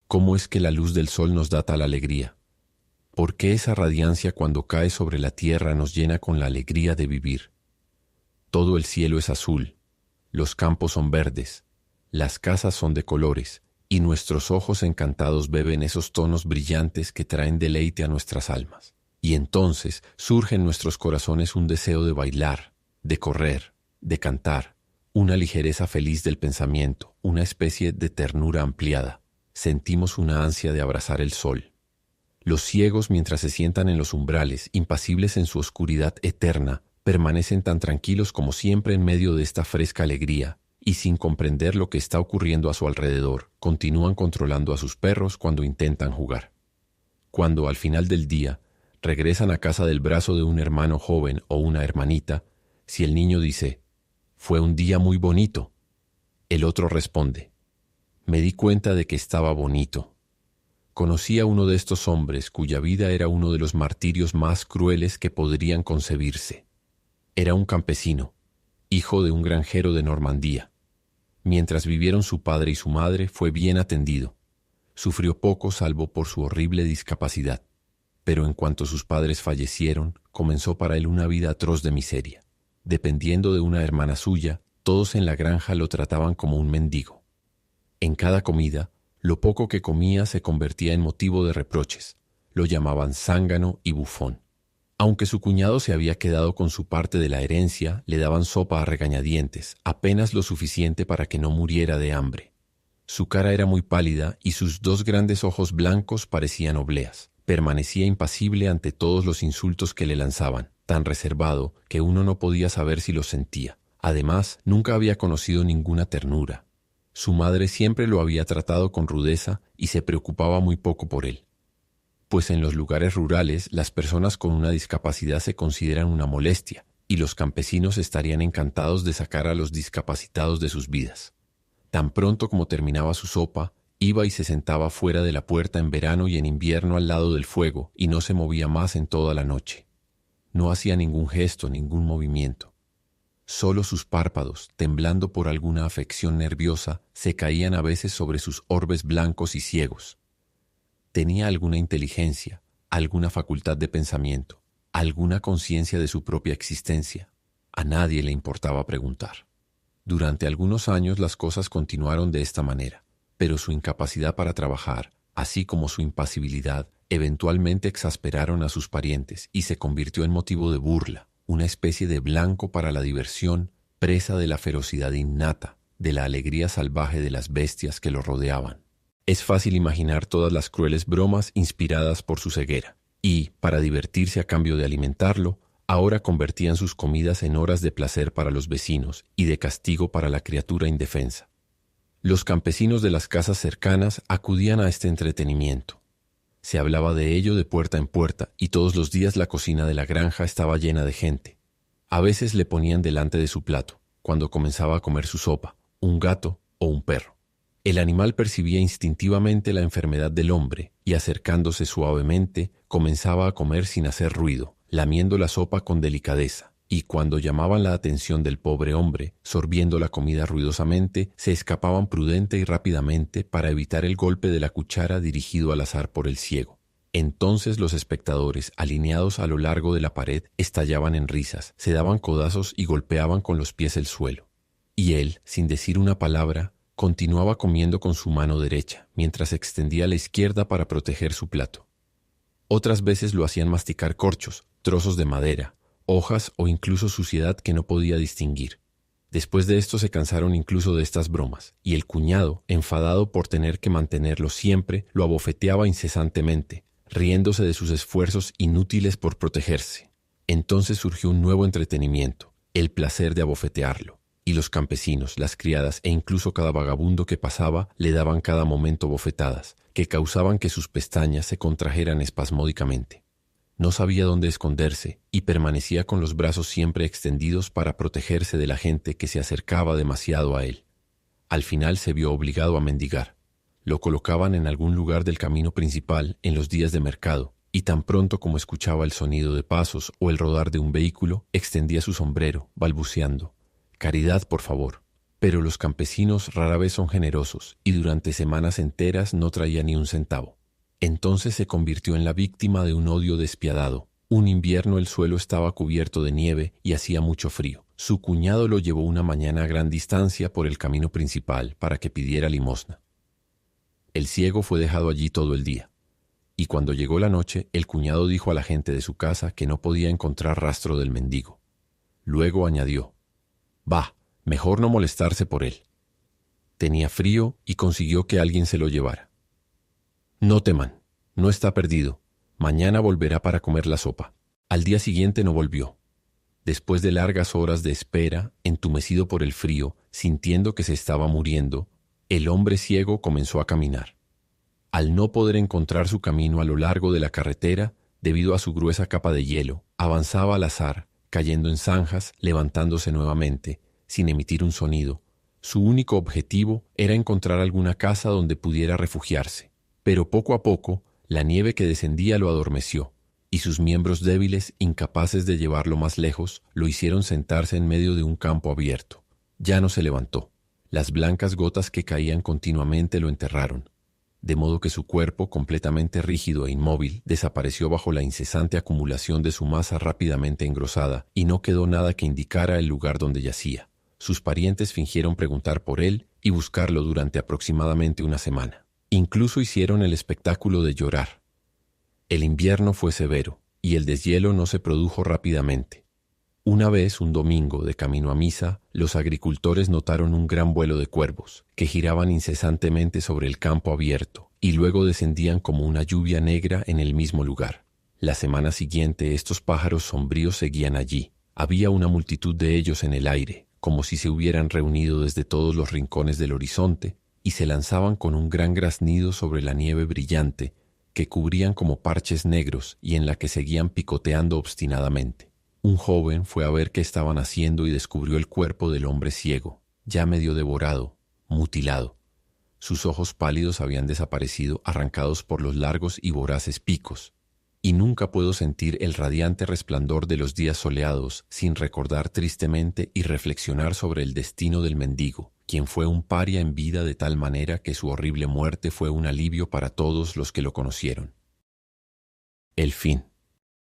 ¿Cómo es que la luz del sol nos da tal alegría? ¿Por qué esa radiancia cuando cae sobre la tierra nos llena con la alegría de vivir? Todo el cielo es azul, los campos son verdes, las casas son de colores, y nuestros ojos encantados beben esos tonos brillantes que traen deleite a nuestras almas. Y entonces surge en nuestros corazones un deseo de bailar, de correr, de cantar, una ligereza feliz del pensamiento, una especie de ternura ampliada. Sentimos una ansia de abrazar el sol. Los ciegos, mientras se sientan en los umbrales, impasibles en su oscuridad eterna, permanecen tan tranquilos como siempre en medio de esta fresca alegría, y sin comprender lo que está ocurriendo a su alrededor, continúan controlando a sus perros cuando intentan jugar. Cuando, al final del día, regresan a casa del brazo de un hermano joven o una hermanita, si el niño dice, «Fue un día muy bonito», el otro responde, «Me di cuenta de que estaba bonito». Conocí a uno de estos hombres cuya vida era uno de los martirios más crueles que podrían concebirse. Era un campesino, hijo de un granjero de Normandía. Mientras vivieron su padre y su madre, fue bien atendido. Sufrió poco salvo por su horrible discapacidad. Pero en cuanto sus padres fallecieron, comenzó para él una vida atroz de miseria. Dependiendo de una hermana suya, todos en la granja lo trataban como un mendigo. En cada comida, lo poco que comía se convertía en motivo de reproches. Lo llamaban zángano y bufón. Aunque su cuñado se había quedado con su parte de la herencia, le daban sopa a regañadientes, apenas lo suficiente para que no muriera de hambre. Su cara era muy pálida y sus dos grandes ojos blancos parecían obleas. Permanecía impasible ante todos los insultos que le lanzaban, tan reservado que uno no podía saber si los sentía. Además, nunca había conocido ninguna ternura. Su madre siempre lo había tratado con rudeza y se preocupaba muy poco por él. Pues en los lugares rurales las personas con una discapacidad se consideran una molestia y los campesinos estarían encantados de sacar a los discapacitados de sus vidas. Tan pronto como terminaba su sopa, iba y se sentaba fuera de la puerta en verano y en invierno al lado del fuego y no se movía más en toda la noche. No hacía ningún gesto, ningún movimiento. Solo sus párpados, temblando por alguna afección nerviosa, se caían a veces sobre sus orbes blancos y ciegos. Tenía alguna inteligencia, alguna facultad de pensamiento, alguna conciencia de su propia existencia. A nadie le importaba preguntar. Durante algunos años las cosas continuaron de esta manera, pero su incapacidad para trabajar, así como su impasibilidad, eventualmente exasperaron a sus parientes y se convirtió en motivo de burla, una especie de blanco para la diversión, presa de la ferocidad innata, de la alegría salvaje de las bestias que lo rodeaban. Es fácil imaginar todas las crueles bromas inspiradas por su ceguera, y, para divertirse a cambio de alimentarlo, ahora convertían sus comidas en horas de placer para los vecinos y de castigo para la criatura indefensa. Los campesinos de las casas cercanas acudían a este entretenimiento. Se hablaba de ello de puerta en puerta y todos los días la cocina de la granja estaba llena de gente. A veces le ponían delante de su plato, cuando comenzaba a comer su sopa, un gato o un perro. El animal percibía instintivamente la enfermedad del hombre y acercándose suavemente comenzaba a comer sin hacer ruido, lamiendo la sopa con delicadeza. Y cuando llamaban la atención del pobre hombre, sorbiendo la comida ruidosamente, se escapaban prudente y rápidamente para evitar el golpe de la cuchara dirigido al azar por el ciego. Entonces los espectadores, alineados a lo largo de la pared, estallaban en risas, se daban codazos y golpeaban con los pies el suelo. Y él, sin decir una palabra, continuaba comiendo con su mano derecha, mientras extendía la izquierda para proteger su plato. Otras veces lo hacían masticar corchos, trozos de madera, hojas o incluso suciedad que no podía distinguir. Después de esto se cansaron incluso de estas bromas, y el cuñado, enfadado por tener que mantenerlo siempre, lo abofeteaba incesantemente, riéndose de sus esfuerzos inútiles por protegerse. Entonces surgió un nuevo entretenimiento, el placer de abofetearlo, y los campesinos, las criadas e incluso cada vagabundo que pasaba le daban cada momento bofetadas, que causaban que sus pestañas se contrajeran espasmódicamente. No sabía dónde esconderse y permanecía con los brazos siempre extendidos para protegerse de la gente que se acercaba demasiado a él. Al final se vio obligado a mendigar. Lo colocaban en algún lugar del camino principal en los días de mercado y tan pronto como escuchaba el sonido de pasos o el rodar de un vehículo, extendía su sombrero, balbuceando: «Caridad, por favor». Pero los campesinos rara vez son generosos y durante semanas enteras no traía ni un centavo. Entonces se convirtió en la víctima de un odio despiadado. Un invierno el suelo estaba cubierto de nieve y hacía mucho frío. Su cuñado lo llevó una mañana a gran distancia por el camino principal para que pidiera limosna. El ciego fue dejado allí todo el día. Y cuando llegó la noche, el cuñado dijo a la gente de su casa que no podía encontrar rastro del mendigo. Luego añadió: «Bah, mejor no molestarse por él». Tenía frío y consiguió que alguien se lo llevara. «No teman, no está perdido. Mañana volverá para comer la sopa». Al día siguiente no volvió. Después de largas horas de espera, entumecido por el frío, sintiendo que se estaba muriendo, el hombre ciego comenzó a caminar. Al no poder encontrar su camino a lo largo de la carretera, debido a su gruesa capa de hielo, avanzaba al azar, cayendo en zanjas, levantándose nuevamente, sin emitir un sonido. Su único objetivo era encontrar alguna casa donde pudiera refugiarse. Pero poco a poco, la nieve que descendía lo adormeció, y sus miembros débiles, incapaces de llevarlo más lejos, lo hicieron sentarse en medio de un campo abierto. Ya no se levantó. Las blancas gotas que caían continuamente lo enterraron, de modo que su cuerpo, completamente rígido e inmóvil, desapareció bajo la incesante acumulación de su masa rápidamente engrosada, y no quedó nada que indicara el lugar donde yacía. Sus parientes fingieron preguntar por él y buscarlo durante aproximadamente una semana. Incluso hicieron el espectáculo de llorar. El invierno fue severo, y el deshielo no se produjo rápidamente. Una vez, un domingo, de camino a misa, los agricultores notaron un gran vuelo de cuervos, que giraban incesantemente sobre el campo abierto, y luego descendían como una lluvia negra en el mismo lugar. La semana siguiente estos pájaros sombríos seguían allí. Había una multitud de ellos en el aire, como si se hubieran reunido desde todos los rincones del horizonte, y se lanzaban con un gran graznido sobre la nieve brillante, que cubrían como parches negros y en la que seguían picoteando obstinadamente. Un joven fue a ver qué estaban haciendo y descubrió el cuerpo del hombre ciego, ya medio devorado, mutilado. Sus ojos pálidos habían desaparecido, arrancados por los largos y voraces picos. Y nunca puedo sentir el radiante resplandor de los días soleados sin recordar tristemente y reflexionar sobre el destino del mendigo, quien fue un paria en vida de tal manera que su horrible muerte fue un alivio para todos los que lo conocieron. El fin.